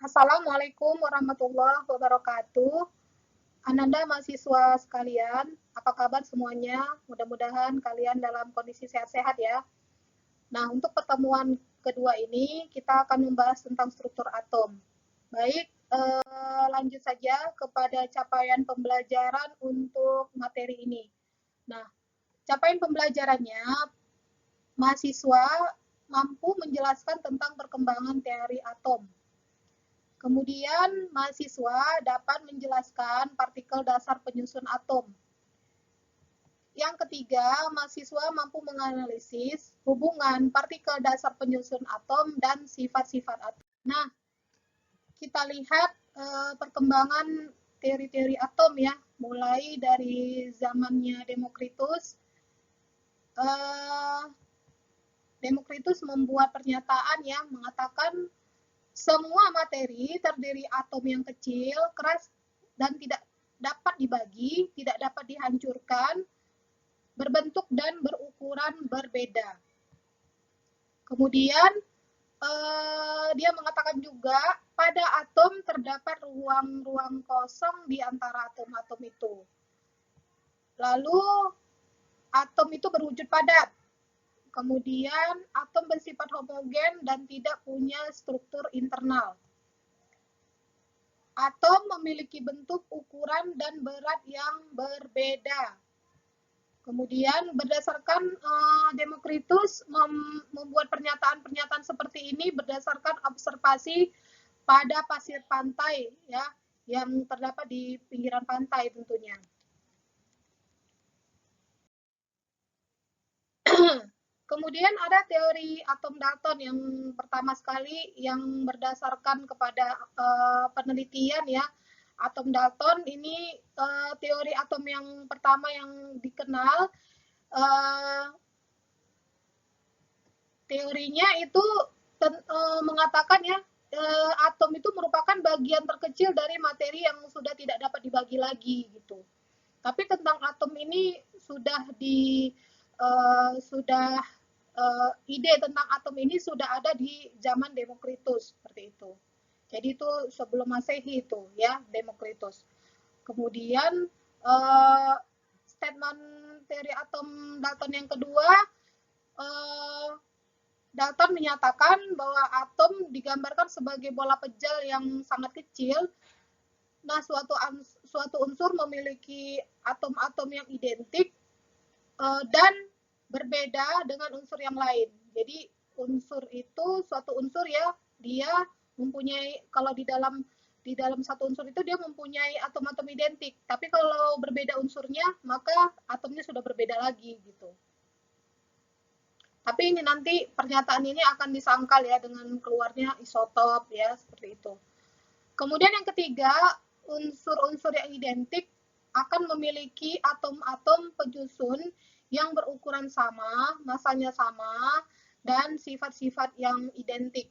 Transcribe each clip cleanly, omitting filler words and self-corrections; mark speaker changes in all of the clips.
Speaker 1: Assalamualaikum warahmatullahi wabarakatuh. Ananda mahasiswa sekalian, apa kabar semuanya? Mudah-mudahan kalian dalam kondisi sehat-sehat ya. Nah, untuk pertemuan kedua ini kita akan membahas tentang struktur atom. Baik, lanjut saja kepada capaian pembelajaran untuk materi ini. Nah, capaian pembelajarannya, mahasiswa mampu menjelaskan tentang perkembangan teori atom. Kemudian, mahasiswa dapat menjelaskan partikel dasar penyusun atom. Yang ketiga, mahasiswa mampu menganalisis hubungan partikel dasar penyusun atom dan sifat-sifat atom. Nah, kita lihat perkembangan teori-teori atom ya, mulai dari zamannya Demokritus. Demokritus membuat pernyataan ya, mengatakan semua materi terdiri atom yang kecil, keras, dan tidak dapat dibagi, tidak dapat dihancurkan, berbentuk dan berukuran berbeda. Kemudian dia mengatakan juga pada atom terdapat ruang-ruang kosong di antara atom-atom itu. Lalu atom itu berwujud padat. Kemudian atom bersifat homogen dan tidak punya struktur internal. Atom memiliki bentuk, ukuran, dan berat yang berbeda. Kemudian berdasarkan Demokritus membuat pernyataan-pernyataan seperti ini berdasarkan observasi pada pasir pantai ya, yang terdapat di pinggiran pantai tentunya. Kemudian ada teori atom Dalton yang pertama sekali yang berdasarkan kepada penelitian ya. Atom Dalton ini teori atom yang pertama yang dikenal. Teorinya itu mengatakan ya, atom itu merupakan bagian terkecil dari materi yang sudah tidak dapat dibagi lagi gitu. Tapi tentang atom ini ide tentang atom ini sudah ada di zaman Demokritus seperti itu. Jadi itu sebelum Masehi itu ya, Demokritus. Kemudian statement teori atom Dalton yang kedua, Dalton menyatakan bahwa atom digambarkan sebagai bola pejal yang sangat kecil. Nah, suatu unsur memiliki atom-atom yang identik dan berbeda dengan unsur yang lain. Jadi unsur itu suatu unsur ya, dia mempunyai, kalau di dalam satu unsur itu dia mempunyai atom-atom identik. Tapi kalau berbeda unsurnya, maka atomnya sudah berbeda lagi gitu. Tapi ini nanti pernyataan ini akan disangkal ya dengan keluarnya isotop ya, seperti itu. Kemudian yang ketiga, unsur-unsur yang identik akan memiliki atom-atom penyusun yang berukuran sama, masanya sama, dan sifat-sifat yang identik.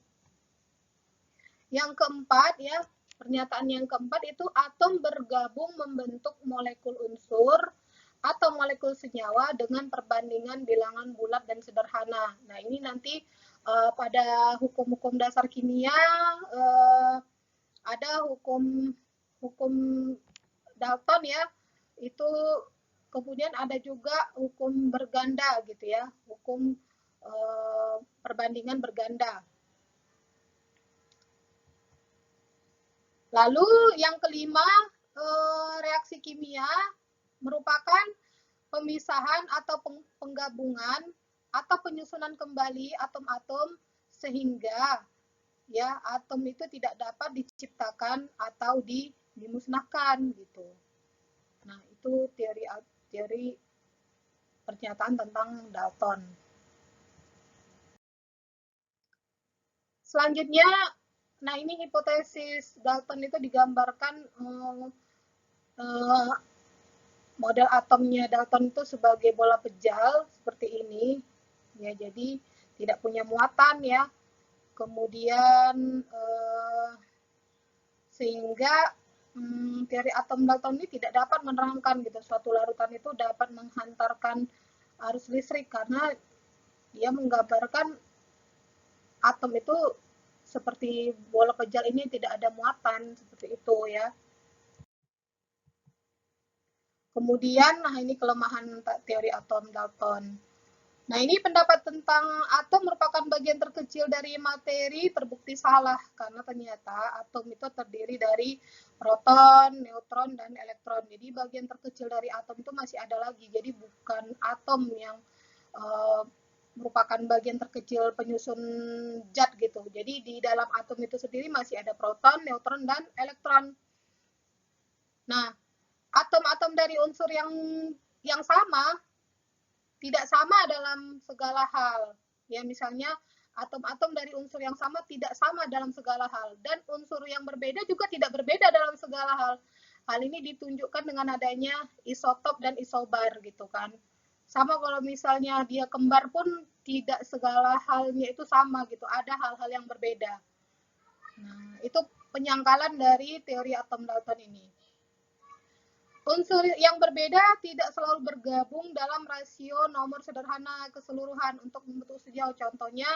Speaker 1: Yang keempat ya, pernyataan yang keempat itu atom bergabung membentuk molekul unsur atau molekul senyawa dengan perbandingan bilangan bulat dan sederhana. Nah, ini nanti pada hukum-hukum dasar kimia ada hukum Dalton ya, itu kemudian ada juga hukum berganda gitu ya, hukum perbandingan berganda. Lalu yang kelima, reaksi kimia merupakan pemisahan atau penggabungan atau penyusunan kembali atom-atom sehingga ya atom itu tidak dapat diciptakan atau dimusnahkan gitu. Nah, itu teori pernyataan tentang Dalton. Selanjutnya, nah ini hipotesis Dalton itu digambarkan model atomnya Dalton itu sebagai bola pejal seperti ini ya, jadi tidak punya muatan ya. Kemudian sehingga teori atom Dalton ini tidak dapat menerangkan gitu suatu larutan itu dapat menghantarkan arus listrik karena dia menggambarkan atom itu seperti bola pejal ini tidak ada muatan, seperti itu ya. Kemudian, nah ini kelemahan teori atom Dalton. Nah, ini pendapat tentang atom merupakan bagian terkecil dari materi terbukti salah, karena ternyata atom itu terdiri dari proton, neutron, dan elektron. Jadi bagian terkecil dari atom itu masih ada lagi, jadi bukan atom yang merupakan bagian terkecil penyusun zat gitu. Jadi di dalam atom itu sendiri masih ada proton, neutron, dan elektron. Nah, atom-atom dari unsur yang sama tidak sama dalam segala hal. Ya, misalnya atom-atom dari unsur yang sama tidak sama dalam segala hal, dan unsur yang berbeda juga tidak berbeda dalam segala hal. Hal ini ditunjukkan dengan adanya isotop dan isobar gitu kan. Sama kalau misalnya dia kembar pun tidak segala halnya itu sama gitu, ada hal-hal yang berbeda. Nah, itu penyangkalan dari teori atom Dalton ini. Unsur yang berbeda tidak selalu bergabung dalam rasio nomor sederhana keseluruhan untuk membentuk sejauh. Contohnya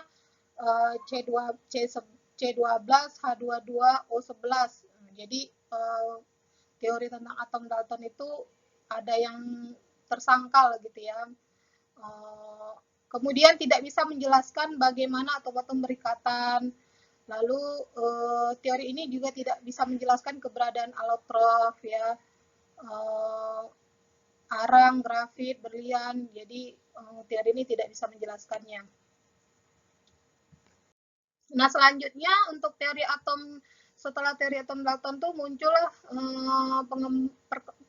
Speaker 1: C12, H22O11. Jadi teori tentang atom Dalton itu ada yang tersangkal gitu ya. Kemudian tidak bisa menjelaskan bagaimana atom-atom berikatan. Lalu teori ini juga tidak bisa menjelaskan keberadaan alotrof ya. Arang, grafit, berlian. Jadi teori ini tidak bisa menjelaskannya. Nah, selanjutnya untuk teori atom, setelah teori atom Dalton tuh muncullah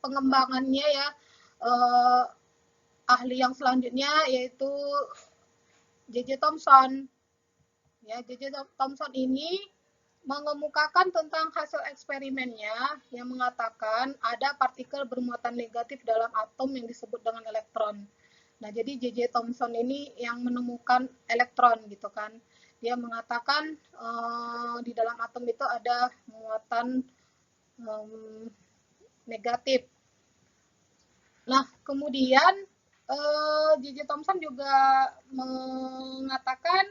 Speaker 1: pengembangannya ya. Ahli yang selanjutnya yaitu J.J. Thomson. Ya, J.J. Thomson ini mengemukakan tentang hasil eksperimennya yang mengatakan ada partikel bermuatan negatif dalam atom yang disebut dengan elektron. Nah, jadi J.J. Thomson ini yang menemukan elektron gitu kan. Dia mengatakan di dalam atom itu ada muatan negatif. Nah, kemudian J.J. Thomson juga mengatakan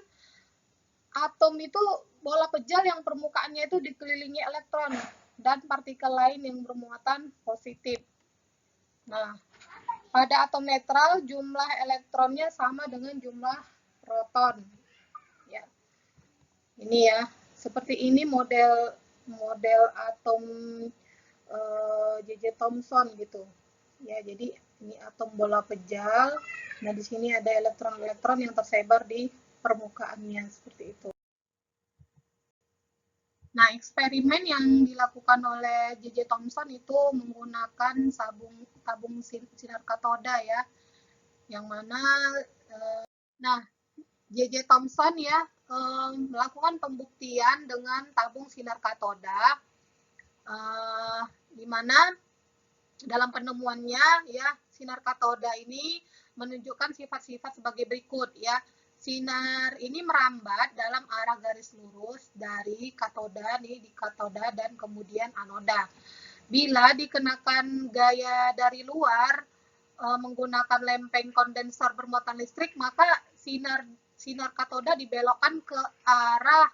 Speaker 1: atom itu bola pejal yang permukaannya itu dikelilingi elektron dan partikel lain yang bermuatan positif. Nah, pada atom netral jumlah elektronnya sama dengan jumlah proton. Ya. Ini ya, seperti ini model atom J.J. Thomson gitu. Ya, jadi ini atom bola pejal. Nah, di sini ada elektron-elektron yang tersebar di permukaannya seperti itu. Nah, eksperimen yang dilakukan oleh J.J. Thomson itu menggunakan tabung sinar katoda ya, yang mana nah J.J. Thomson ya melakukan pembuktian dengan tabung sinar katoda, di mana dalam penemuannya ya sinar katoda ini menunjukkan sifat-sifat sebagai berikut ya. Sinar ini merambat dalam arah garis lurus dari katoda nih, di katoda dan kemudian anoda. Bila dikenakan gaya dari luar menggunakan lempeng kondensor bermuatan listrik, maka sinar katoda dibelokkan ke arah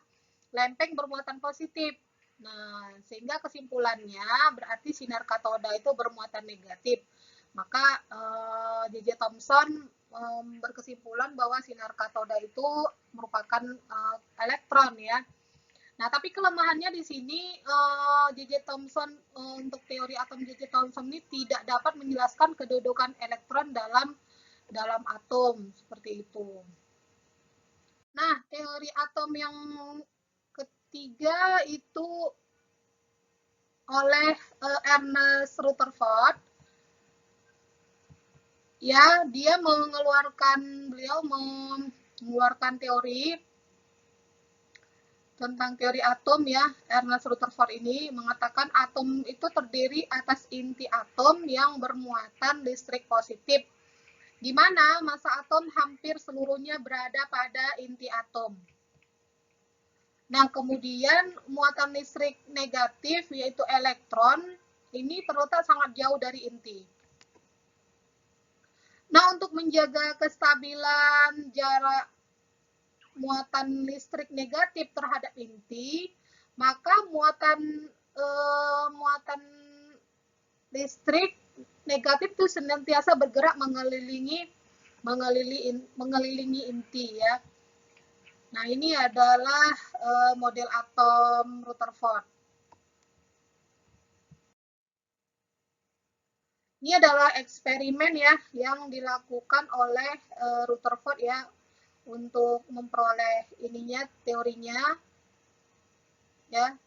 Speaker 1: lempeng bermuatan positif. Nah, sehingga kesimpulannya berarti sinar katoda itu bermuatan negatif. Maka J.J. Thomson berkesimpulan bahwa sinar katoda itu merupakan elektron ya. Nah, tapi kelemahannya di sini J.J. Thomson untuk teori atom J.J. Thomson ini tidak dapat menjelaskan kedudukan elektron dalam atom seperti itu. Nah, teori atom yang ketiga itu oleh Ernest Rutherford. Ya, beliau mengeluarkan teori tentang teori atom ya. Ernest Rutherford ini mengatakan atom itu terdiri atas inti atom yang bermuatan listrik positif, di mana massa atom hampir seluruhnya berada pada inti atom. Nah, kemudian muatan listrik negatif yaitu elektron ini terletak sangat jauh dari inti. Nah, untuk menjaga kestabilan jarak muatan listrik negatif terhadap inti, maka muatan listrik negatif itu senantiasa bergerak mengelilingi inti ya. Nah, ini adalah model atom Rutherford. Ini adalah eksperimen ya yang dilakukan oleh Rutherford ya untuk memperoleh teorinya ya.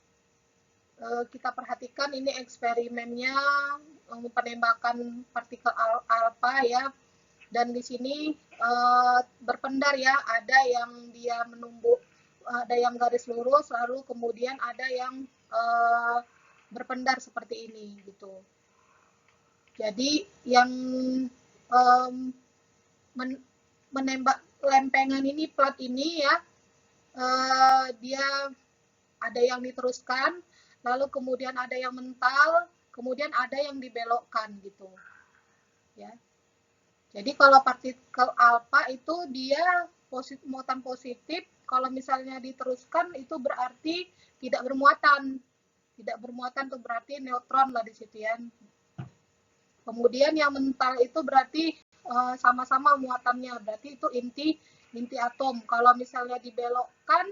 Speaker 1: Kita perhatikan ini eksperimennya penembakan partikel alfa ya, dan di sini berpendar ya, ada yang dia menumbuk, ada yang garis lurus, lalu kemudian ada yang berpendar seperti ini gitu. Jadi yang menembak lempengan ini, plat ini ya, dia ada yang diteruskan, lalu kemudian ada yang mental, kemudian ada yang dibelokkan gitu ya. Jadi kalau partikel alfa itu dia muatan positif, kalau misalnya diteruskan itu berarti tidak bermuatan. Tidak bermuatan itu berarti neutron lah di situ ya. Kemudian yang mental itu berarti sama-sama muatannya, berarti itu inti atom. Kalau misalnya dibelokkan,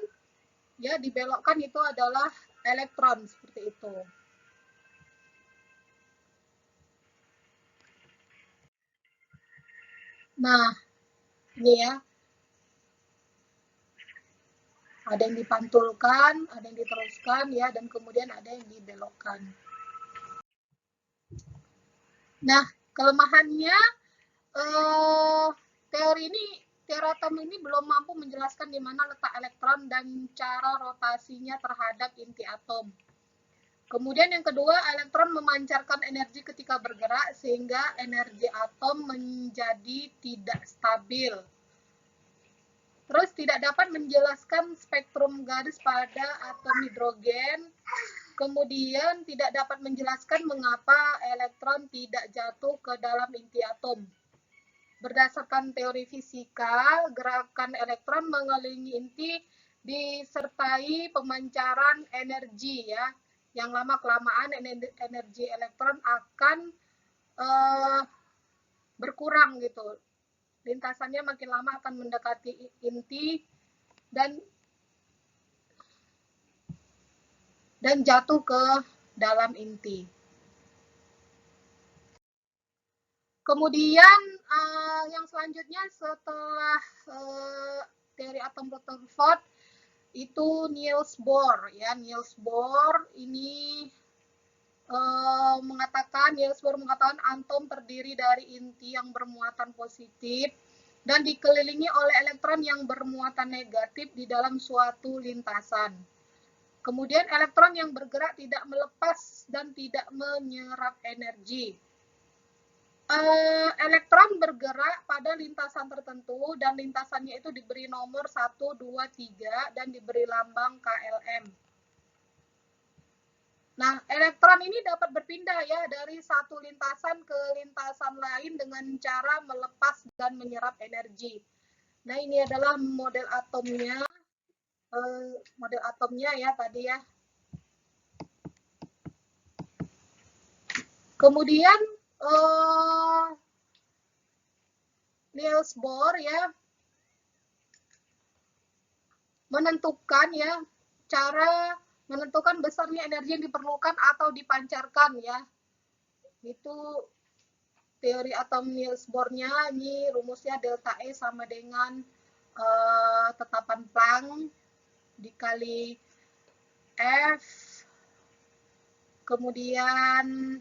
Speaker 1: ya dibelokkan itu adalah elektron seperti itu. Nah, ini ya. Ada yang dipantulkan, ada yang diteruskan ya, dan kemudian ada yang dibelokkan. Nah, kelemahannya teori atom ini belum mampu menjelaskan di mana letak elektron dan cara rotasinya terhadap inti atom. Kemudian yang kedua, elektron memancarkan energi ketika bergerak sehingga energi atom menjadi tidak stabil. Terus tidak dapat menjelaskan spektrum garis pada atom hidrogen. Kemudian tidak dapat menjelaskan mengapa elektron tidak jatuh ke dalam inti atom. Berdasarkan teori fisika, gerakan elektron mengelilingi inti disertai pemancaran energi ya. Yang lama-kelamaan energi elektron akan berkurang gitu. Lintasannya makin lama akan mendekati inti dan jatuh ke dalam inti. Kemudian yang selanjutnya setelah teori atom Rutherford itu Niels Bohr ya. Niels Bohr mengatakan atom terdiri dari inti yang bermuatan positif dan dikelilingi oleh elektron yang bermuatan negatif di dalam suatu lintasan. Kemudian elektron yang bergerak tidak melepas dan tidak menyerap energi. Elektron bergerak pada lintasan tertentu dan lintasannya itu diberi nomor 1, 2, 3 dan diberi lambang KLM. Nah, elektron ini dapat berpindah ya dari satu lintasan ke lintasan lain dengan cara melepas dan menyerap energi. Nah, ini adalah model atomnya ya tadi ya. Kemudian Niels Bohr ya menentukan ya cara menentukan besarnya energi yang diperlukan atau dipancarkan ya. Itu teori atom Niels Bohr-nya, ini rumusnya delta E sama dengan tetapan Planck dikali F, kemudian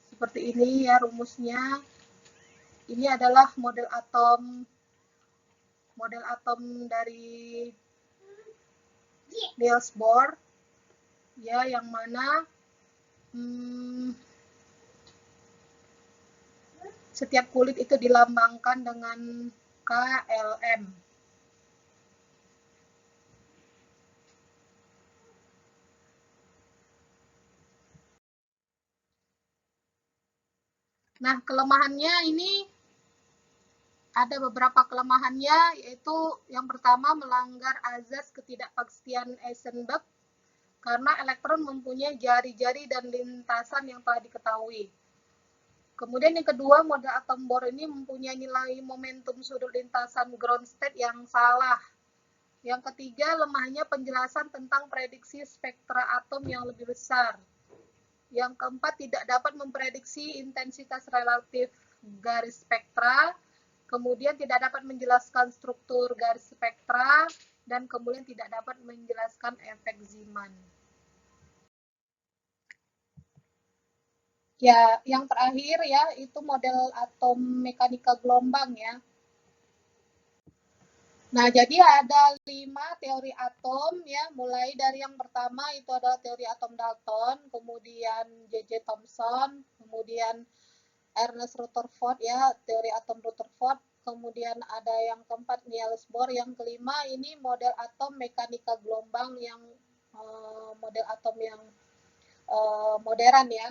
Speaker 1: seperti ini ya rumusnya. Ini adalah model atom dari Niels Bohr ya, yang mana setiap kulit itu dilambangkan dengan KLM. Nah, kelemahannya ini ada beberapa kelemahannya, yaitu yang pertama melanggar azas ketidakpastian Heisenberg karena elektron mempunyai jari-jari dan lintasan yang telah diketahui. Kemudian yang kedua, model atom Bohr ini mempunyai nilai momentum sudut lintasan ground state yang salah. Yang ketiga, lemahnya penjelasan tentang prediksi spektra atom yang lebih besar. Yang keempat, tidak dapat memprediksi intensitas relatif garis spektra. Kemudian tidak dapat menjelaskan struktur garis spektra, dan kemudian tidak dapat menjelaskan efek Zeeman. Ya, yang terakhir ya, itu model atom mekanika gelombang ya. Nah, jadi ada 5 teori atom ya, mulai dari yang pertama itu adalah teori atom Dalton, kemudian J.J. Thomson, kemudian Ernest Rutherford ya, teori atom Rutherford, kemudian ada yang keempat Niels Bohr, yang kelima ini model atom mekanika gelombang yang model atom yang modern ya.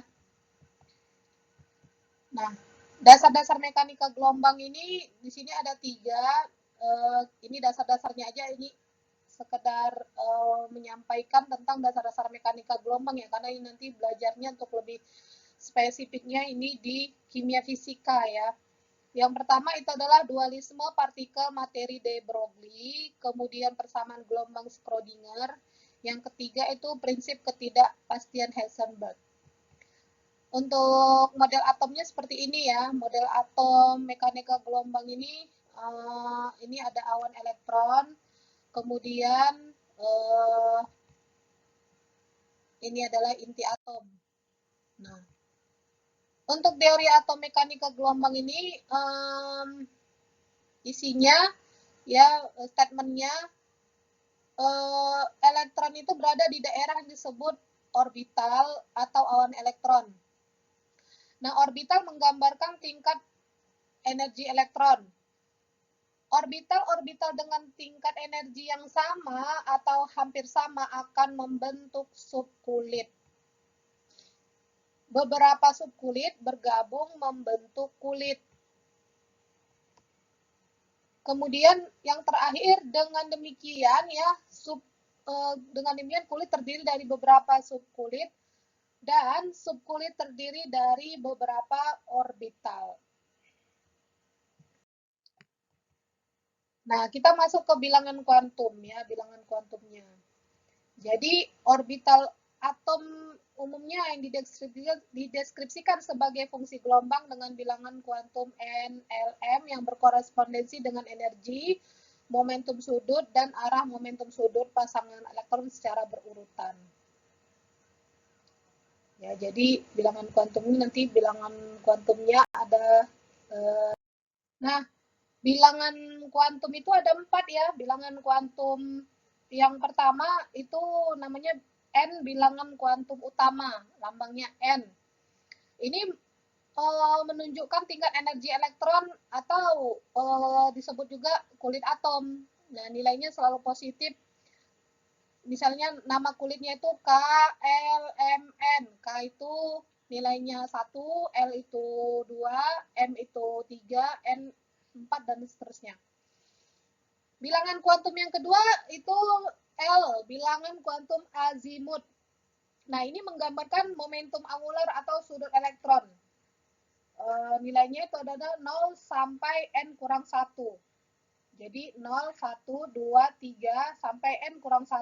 Speaker 1: Nah, dasar-dasar mekanika gelombang ini di sini ada 3. Ini dasar-dasarnya aja, ini sekedar menyampaikan tentang dasar-dasar mekanika gelombang ya, karena ini nanti belajarnya untuk lebih spesifiknya ini di kimia fisika ya. Yang pertama itu adalah dualisme partikel materi de Broglie, kemudian persamaan gelombang Schrödinger. Yang ketiga itu prinsip ketidakpastian Heisenberg. Untuk model atomnya seperti ini ya, model atom mekanika gelombang ini ada awan elektron, kemudian ini adalah inti atom. Nah, untuk teori atom mekanika gelombang ini isinya ya statementnya elektron itu berada di daerah yang disebut orbital atau awan elektron. Nah, orbital menggambarkan tingkat energi elektron. Orbital-orbital dengan tingkat energi yang sama atau hampir sama akan membentuk subkulit. Beberapa subkulit bergabung membentuk kulit. Kemudian yang terakhir, dengan demikian ya, dengan demikian kulit terdiri dari beberapa subkulit dan subkulit terdiri dari beberapa orbital. Nah, kita masuk ke bilangan kuantum ya, bilangan kuantumnya. Jadi orbital atom umumnya yang dideskripsikan sebagai fungsi gelombang dengan bilangan kuantum NLM yang berkorespondensi dengan energi, momentum sudut, dan arah momentum sudut pasangan elektron secara berurutan. Ya, jadi bilangan kuantum ini nanti bilangan kuantumnya ada. Nah, bilangan kuantum itu ada 4 ya. Bilangan kuantum yang pertama itu namanya N, bilangan kuantum utama, lambangnya N. Ini menunjukkan tingkat energi elektron atau disebut juga kulit atom. Nah, nilainya selalu positif. Misalnya nama kulitnya itu K, L, M, N. K itu nilainya 1, L itu 2, M itu 3, N 4, dan seterusnya. Bilangan kuantum yang kedua itu L, bilangan kuantum azimut. Nah, ini menggambarkan momentum angular atau sudut elektron. Nilainya itu adalah 0 sampai N kurang 1. Jadi 0, 1, 2, 3, sampai N kurang 1.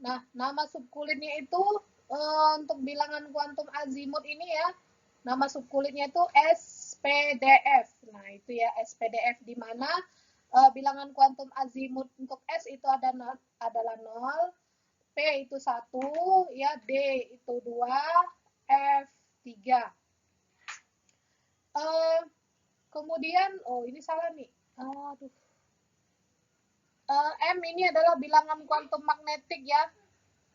Speaker 1: Nah, nama subkulitnya itu untuk bilangan kuantum azimut ini ya, nama subkulitnya itu SPDF. Nah, itu ya SPDF, di mana bilangan kuantum azimut untuk S itu adalah 0, P itu 1, ya, D itu 2, F 3. Kemudian, ini salah nih. Aduh. M ini adalah bilangan kuantum magnetik ya,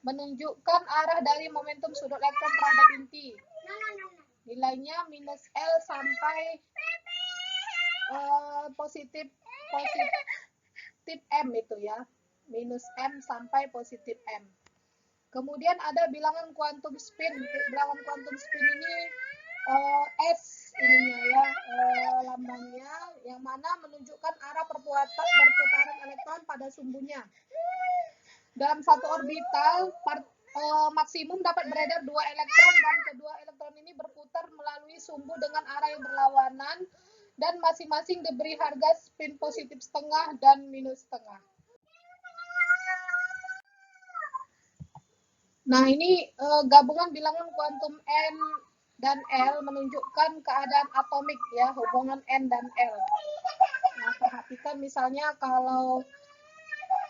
Speaker 1: menunjukkan arah dari momentum sudut elektron terhadap inti. Nilainya minus L sampai positif M itu ya, minus M sampai positif M. Kemudian ada bilangan kuantum spin. Bilangan kuantum spin ini S ininya ya, lambangnya, yang mana menunjukkan arah perputaran elektron pada sumbunya. Dalam satu orbital, maksimum dapat beredar 2 elektron dan kedua elektron ini berputar melalui sumbu dengan arah yang berlawanan dan masing-masing diberi harga spin positif setengah dan minus setengah. Nah, ini gabungan bilangan kuantum N dan L menunjukkan keadaan atomik ya, hubungan N dan L. Nah, perhatikan misalnya kalau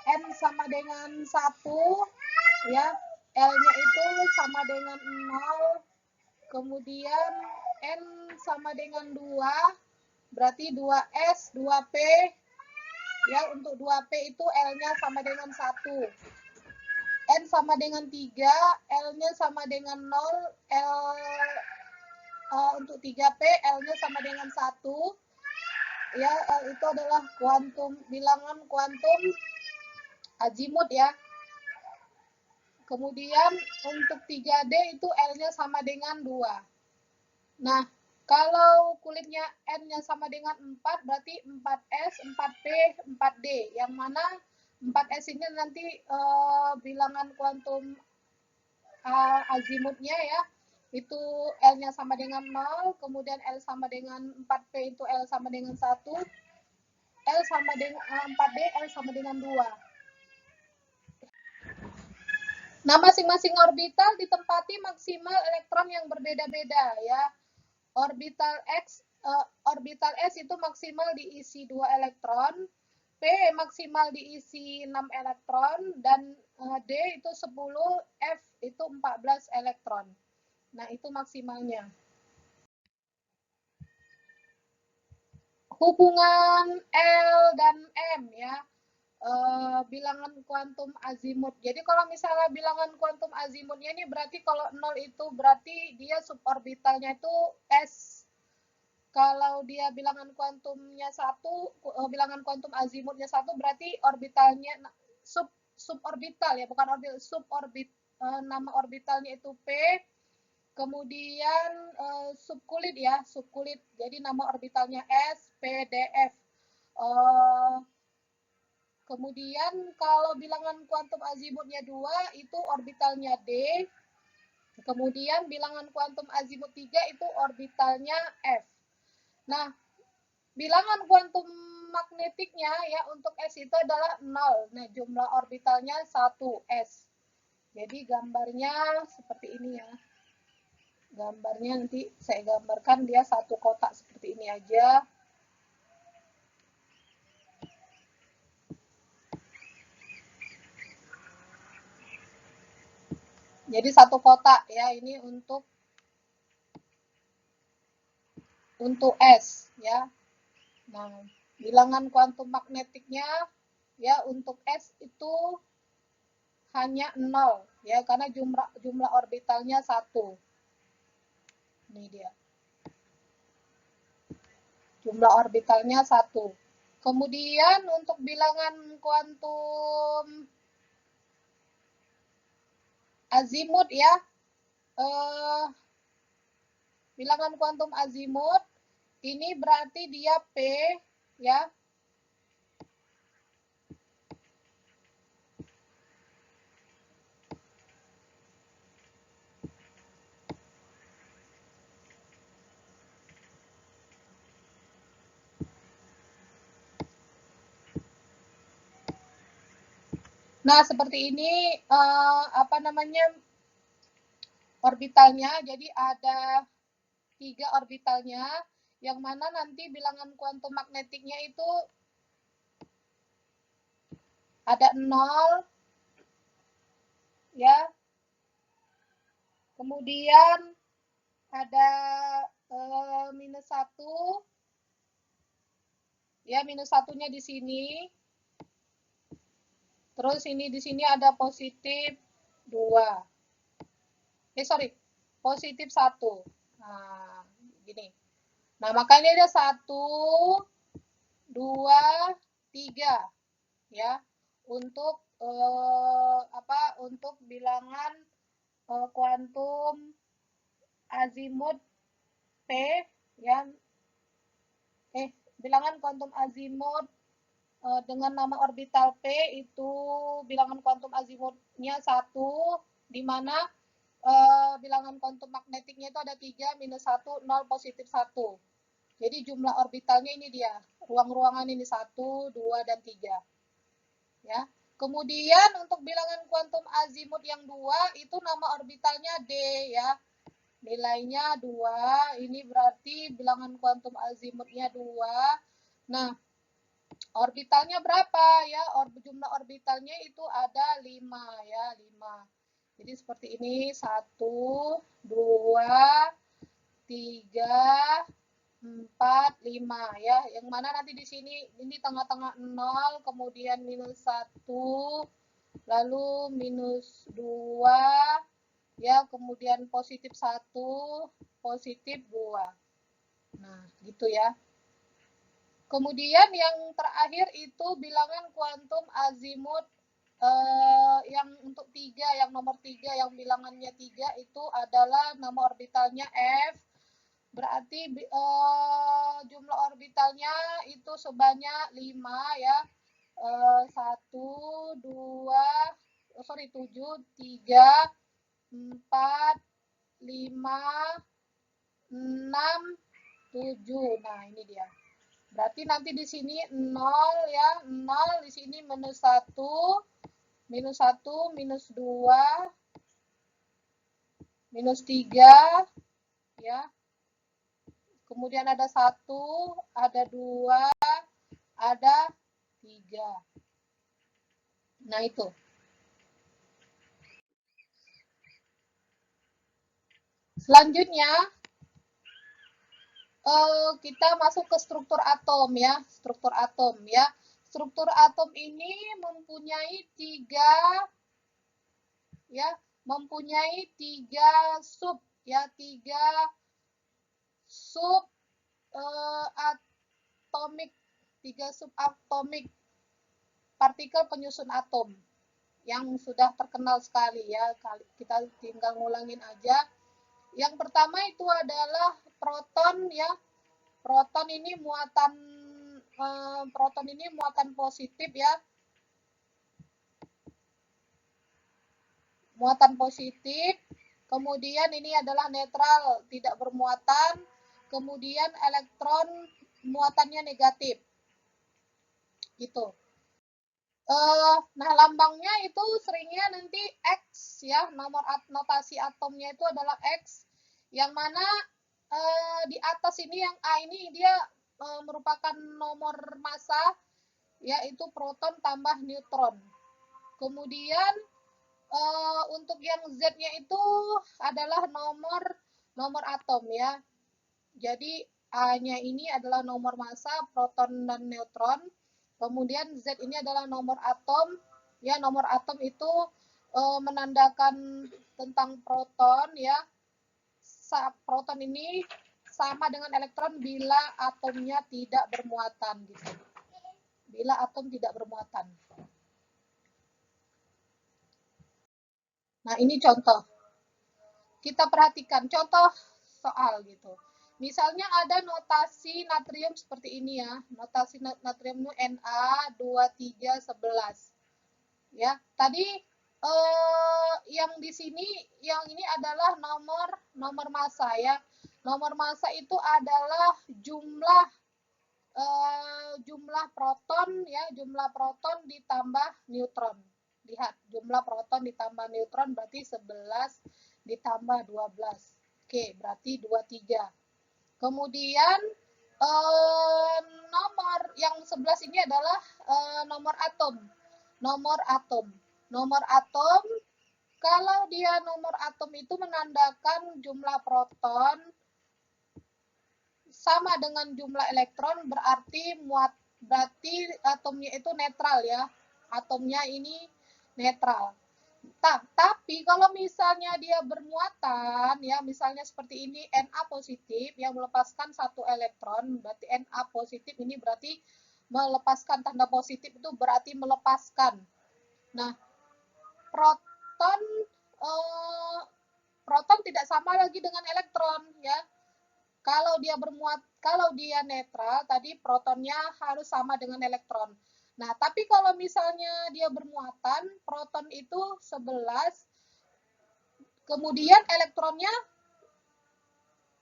Speaker 1: N sama dengan 1 ya, L-nya itu sama dengan 0, kemudian N sama dengan 2, berarti 2S, 2P, ya untuk 2P itu L-nya sama dengan 1. N sama dengan 3, L-nya sama dengan 0, untuk 3P, L-nya sama dengan 1. Ya, L itu adalah bilangan kuantum azimut ya. Kemudian untuk 3D itu L-nya sama dengan 2. Nah, kalau kulitnya N-nya sama dengan 4, berarti 4S, 4P, 4D. Yang mana 4S ini nanti bilangan kuantum azimutnya ya. Itu L-nya sama dengan 0, kemudian L sama dengan 4P itu L sama dengan 1, L sama dengan 4D, L sama dengan 2. Nah, masing-masing orbital ditempati maksimal elektron yang berbeda-beda ya. Orbital S itu maksimal diisi 2 elektron, P maksimal diisi 6 elektron, dan D itu 10, F itu 14 elektron. Nah, itu maksimalnya. Hubungan L dan M ya. Bilangan kuantum azimut. Jadi kalau misalnya bilangan kuantum azimutnya ini berarti kalau 0 itu berarti dia suborbitalnya itu S. Kalau dia bilangan kuantumnya 1, bilangan kuantum azimutnya 1 berarti orbitalnya suborbital ya, bukan orbital, nama orbitalnya itu P. Kemudian subkulit ya, subkulit. Jadi nama orbitalnya S, P, D, F. Kemudian kalau bilangan kuantum azimutnya 2 itu orbitalnya D. Kemudian bilangan kuantum azimut 3 itu orbitalnya F. Nah, bilangan kuantum magnetiknya ya untuk S itu adalah 0. Nah, jumlah orbitalnya 1S. Jadi gambarnya seperti ini ya. Gambarnya nanti saya gambarkan dia satu kotak seperti ini aja. Jadi satu kotak ya, ini untuk S ya. Nah, bilangan kuantum magnetiknya ya untuk S itu hanya 0 ya, karena jumlah orbitalnya 1. Ini dia. Jumlah orbitalnya 1. Kemudian untuk bilangan kuantum azimut ya, bilangan kuantum azimut ini berarti dia P ya. Nah, seperti ini apa namanya orbitalnya. Jadi ada 3 orbitalnya, yang mana nanti bilangan kuantum magnetiknya itu ada 0 ya. Kemudian ada minus 1 ya, minus 1-nya di sini. Terus ini di sini ada positif 2. Positif 1. Nah, gini. Nah, makanya ada 1, 2, 3 ya. Untuk untuk bilangan kuantum azimut P ya. Bilangan kuantum azimut dengan nama orbital P itu bilangan kuantum azimutnya 1, di mana bilangan kuantum magnetiknya itu ada 3, minus 1, 0, positif 1. Jadi jumlah orbitalnya ini dia, ruang-ruangan ini 1, 2, dan 3. Ya. Kemudian untuk bilangan kuantum azimut yang 2 itu nama orbitalnya D ya. Nilainya 2, ini berarti bilangan kuantum azimutnya 2. Nah, orbitalnya berapa ya? Jumlah orbitalnya itu ada 5 ya, 5. Jadi seperti ini, 1, 2, 3, 4, 5 ya. Yang mana nanti di sini ini tengah-tengah 0, kemudian minus 1, lalu minus 2, ya, kemudian positif 1, positif 2. Nah, gitu ya. Kemudian yang terakhir itu bilangan kuantum azimut yang untuk 3, yang nomor 3, yang bilangannya 3 itu adalah nama orbitalnya F. Berarti jumlah orbitalnya itu sebanyak 5 ya. 1, 2, 7, 3, 4, 5, 6, 7. Nah, ini dia. Berarti nanti di sini 0 ya, 0 di sini minus 1, minus 1, minus 2, minus 3 ya. Kemudian ada 1, ada 2, ada 3. Nah, itu. Selanjutnya kita masuk ke struktur atom ya, struktur atom ya. Struktur atom ini mempunyai 3 ya, mempunyai 3 sub ya, 3 sub atomik, 3 sub atomik partikel penyusun atom yang sudah terkenal sekali ya. Kita tinggal ngulangin aja. Yang pertama itu adalah proton ya. Proton ini muatan positif ya. Muatan positif. Kemudian ini adalah netral, tidak bermuatan. Kemudian elektron muatannya negatif. Gitu. Nah, lambangnya itu seringnya nanti X ya, nomor notasi atomnya itu adalah X, yang mana di atas ini yang A ini dia merupakan nomor massa, yaitu proton tambah neutron. Kemudian untuk yang Z-nya itu adalah nomor atom ya. Jadi A-nya ini adalah nomor massa, proton dan neutron. Kemudian Z ini adalah nomor atom. Ya, nomor atom itu menandakan tentang proton ya. Proton ini sama dengan elektron bila atomnya tidak bermuatan gitu. Bila atom tidak bermuatan. Nah, ini contoh. Kita perhatikan contoh soal gitu. Misalnya ada notasi natrium seperti ini ya. Notasi natrium Na2311. Ya, tadi yang di sini yang ini adalah nomor massa ya. Nomor massa itu adalah jumlah proton ya, jumlah proton ditambah neutron. Lihat, jumlah proton ditambah neutron berarti 11 ditambah 12. Oke, berarti 23. Kemudian nomor yang 11 ini adalah nomor atom. Nomor atom. Nomor atom, kalau dia nomor atom itu menandakan jumlah proton sama dengan jumlah elektron, berarti atomnya itu netral ya. Atomnya ini netral. Tapi kalau misalnya dia bermuatan ya, misalnya seperti ini Na positif yang melepaskan 1 elektron, berarti Na positif ini berarti melepaskan tanda positif itu berarti melepaskan. Nah, proton tidak sama lagi dengan elektron ya. Kalau dia netral, tadi protonnya harus sama dengan elektron. Nah, tapi kalau misalnya dia bermuatan, proton itu 11, kemudian elektronnya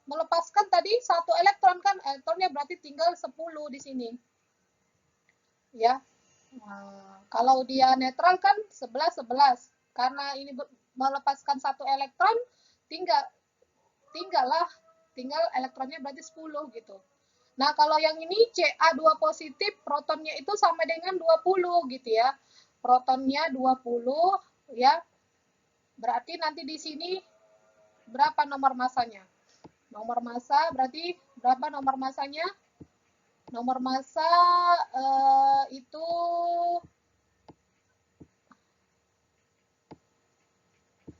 Speaker 1: melepaskan tadi satu elektron kan, elektronnya berarti tinggal 10 di sini. Ya. Nah, kalau dia netral kan 11 11. Karena ini melepaskan satu elektron, tinggal elektronnya berarti 10 gitu. Nah, kalau yang ini Ca2 positif, protonnya itu sama dengan 20 gitu ya. Protonnya 20 ya. Berarti nanti di sini berapa nomor masanya? Nomor massa berarti berapa nomor massanya? Nomor massa itu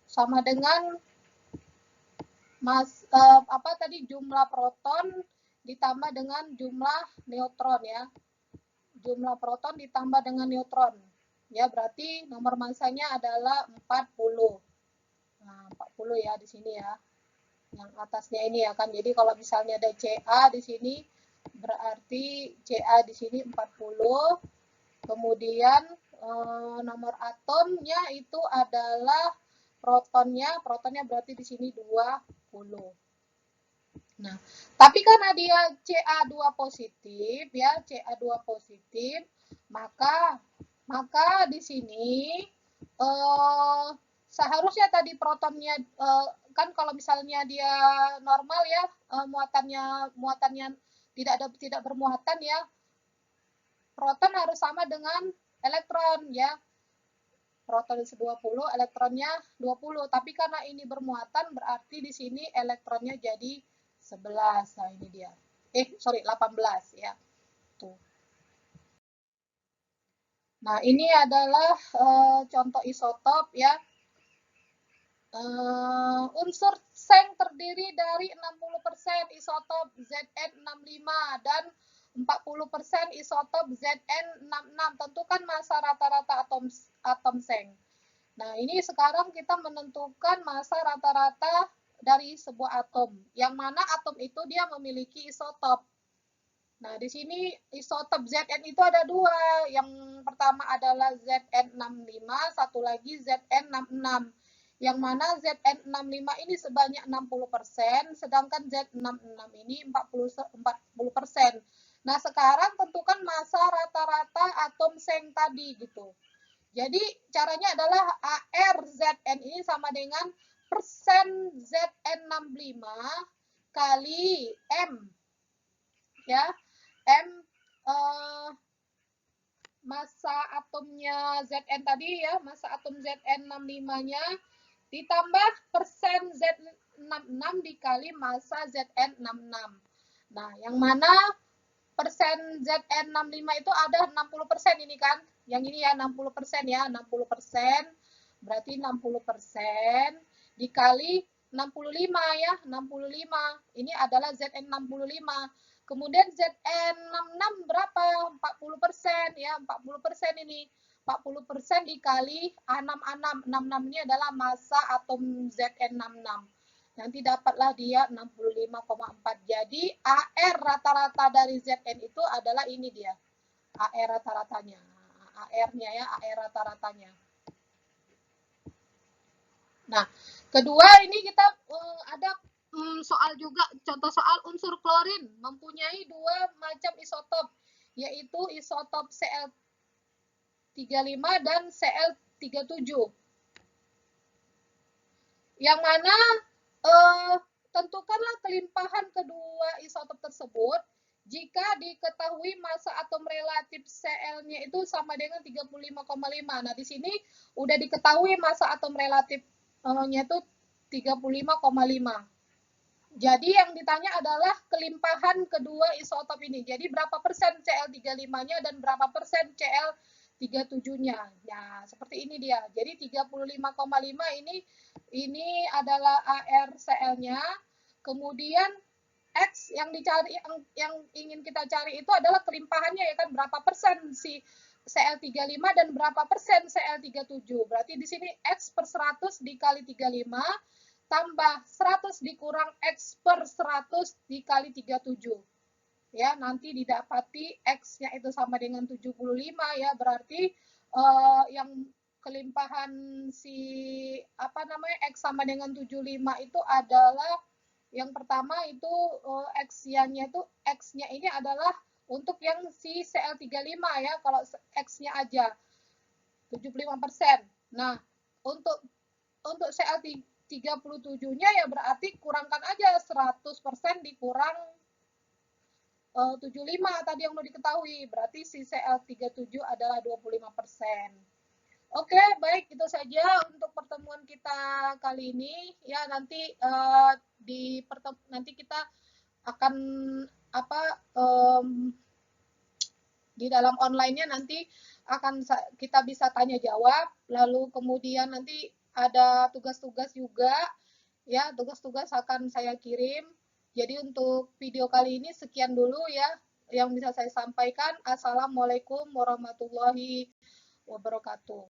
Speaker 1: sama dengan jumlah proton ditambah dengan jumlah neutron ya. Jumlah proton ditambah dengan neutron. Ya, berarti nomor massanya adalah 40. Nah, 40 ya di sini ya. Yang atasnya ini ya kan. Jadi kalau misalnya ada Ca di sini berarti Ca di sini 40. Kemudian nomor atomnya itu adalah protonnya berarti di sini 20. Nah, tapi karena dia Ca2 positif ya, Ca2 positif, maka di sini seharusnya tadi protonnya kan kalau misalnya dia normal ya, muatannya tidak bermuatan ya, proton harus sama dengan elektron ya. Proton 20, elektronnya 20. Tapi karena ini bermuatan berarti di sini elektronnya jadi 11. Nah, ini dia. 18 ya. Tuh. Nah, ini adalah contoh isotop ya. Unsur seng terdiri dari 60% isotop Zn65 dan 40% isotop Zn66. Tentukan massa rata-rata atom seng. Nah, ini sekarang kita menentukan massa rata-rata dari sebuah atom. Yang mana atom itu dia memiliki isotop. Nah, di sini isotop Zn itu ada dua. Yang pertama adalah Zn65, satu lagi Zn66. Yang mana Zn65 ini sebanyak 60%, sedangkan Z66 ini 40%. Nah, sekarang tentukan massa rata-rata atom seng tadi gitu. Jadi caranya adalah ARZN ini sama dengan persen Zn65 kali M. Ya, M massa atomnya Zn tadi ya, massa atom Zn65-nya ditambah persen Z66 dikali massa Zn66. Nah, yang mana persen Zn65 itu ada 60% ini kan. Yang ini ya 60% ya, 60%. Berarti 60% dikali 65 ya, 65. Ini adalah Zn65. Kemudian Zn66 berapa? 40% ya, 40% ini. 40% dikali A66. 66 ini adalah massa atom Zn66. Nanti dapatlah dia 65,4. Jadi AR rata-rata dari Zn itu adalah ini dia. AR rata-ratanya. AR-nya ya, AR rata-ratanya. Nah, kedua ini kita ada soal juga, contoh soal unsur klorin mempunyai dua macam isotop, yaitu isotop Cl35 dan Cl37. Yang mana tentukanlah kelimpahan kedua isotop tersebut jika diketahui massa atom relatif Cl-nya itu sama dengan 35,5. Nah, di sini udah diketahui massa atom relatifnya itu 35,5. Jadi yang ditanya adalah kelimpahan kedua isotop ini. Jadi berapa persen Cl35-nya dan berapa persen Cl37-nya. Ya, seperti ini dia. Jadi 35,5 ini adalah ArCl-nya. Kemudian X yang dicari, yang ingin kita cari itu adalah kelimpahannya ya kan, berapa persen si Cl35 dan berapa persen Cl37. Berarti di sini X per 100 dikali 35 tambah 100 dikurang X per 100 dikali 37. Ya, nanti didapati X-nya itu sama dengan 75 ya, berarti yang kelimpahan si X sama dengan 75 itu adalah yang pertama itu X-nya itu X-nya ini adalah untuk yang si Cl35 ya, kalau X-nya aja 75%. Nah, untuk Cl37-nya ya berarti kurangkan aja 100% dikurang 75 tadi yang mau diketahui. Berarti si Cl37 adalah 25%. Oke, baik itu saja untuk pertemuan kita kali ini. Ya, nanti nanti kita akan di dalam online-nya nanti akan kita bisa tanya jawab, lalu kemudian nanti ada tugas-tugas juga, ya tugas-tugas akan saya kirim. Jadi untuk video kali ini sekian dulu ya yang bisa saya sampaikan. Assalamualaikum warahmatullahi wabarakatuh.